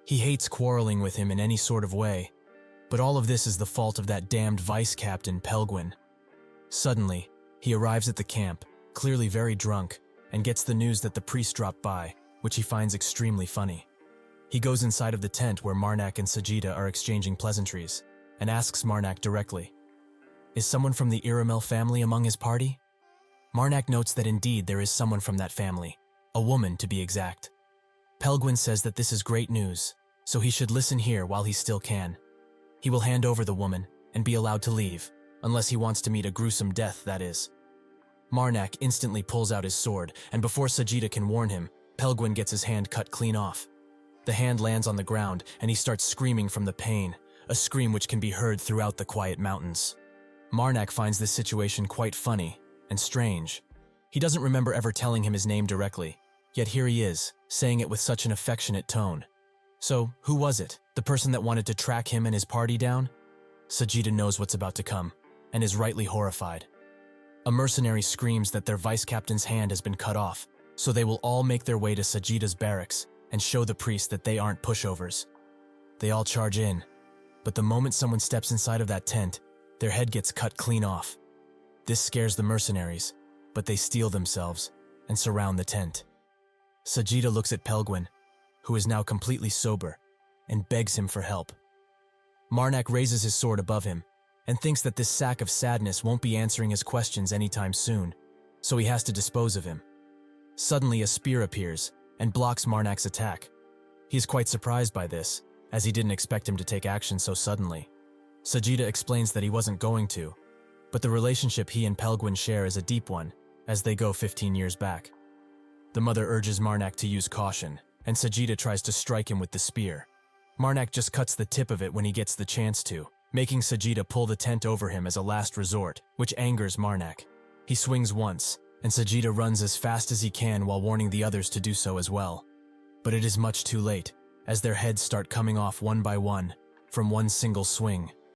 He hates quarreling with him in any sort of way, but all of this is the fault of that damned vice captain, Pelguin. Suddenly, he arrives at the camp, clearly very drunk, and gets the news that the priest dropped by, which he finds extremely funny. He goes inside of the tent where Marnak and Sajida are exchanging pleasantries, and asks Marnak directly, "Is someone from the Iramel family among his party?" Marnak notes that indeed there is someone from that family, a woman to be exact. Pelguin says that this is great news, so he should listen here while he still can. He will hand over the woman and be allowed to leave, unless he wants to meet a gruesome death, that is. Marnak instantly pulls out his sword, and before Sajida can warn him, Pelguin gets his hand cut clean off. The hand lands on the ground, and he starts screaming from the pain, a scream which can be heard throughout the quiet mountains. Marnak finds this situation quite funny and strange. He doesn't remember ever telling him his name directly, yet here he is, saying it with such an affectionate tone. So, who was it? The person that wanted to track him and his party down? Sajida knows what's about to come, and is rightly horrified. A mercenary screams that their vice captain's hand has been cut off, so they will all make their way to Sajida's barracks and show the priest that they aren't pushovers. They all charge in, but the moment someone steps inside of that tent, their head gets cut clean off. This scares the mercenaries, but they steel themselves and surround the tent. Sajida looks at Pelguin, who is now completely sober, and begs him for help. Marnak raises his sword above him and thinks that this sack of sadness won't be answering his questions anytime soon, so he has to dispose of him. Suddenly a spear appears and blocks Marnak's attack. He is quite surprised by this, as he didn't expect him to take action so suddenly. Sajida explains that he wasn't going to, but the relationship he and Pelguin share is a deep one, as they go 15 years back. The mother urges Marnak to use caution, and Sajida tries to strike him with the spear. Marnak just cuts the tip of it when he gets the chance to, making Sajida pull the tent over him as a last resort, which angers Marnak. He swings once, and Sajida runs as fast as he can while warning the others to do so as well. But it is much too late, as their heads start coming off one by one, from one single swing.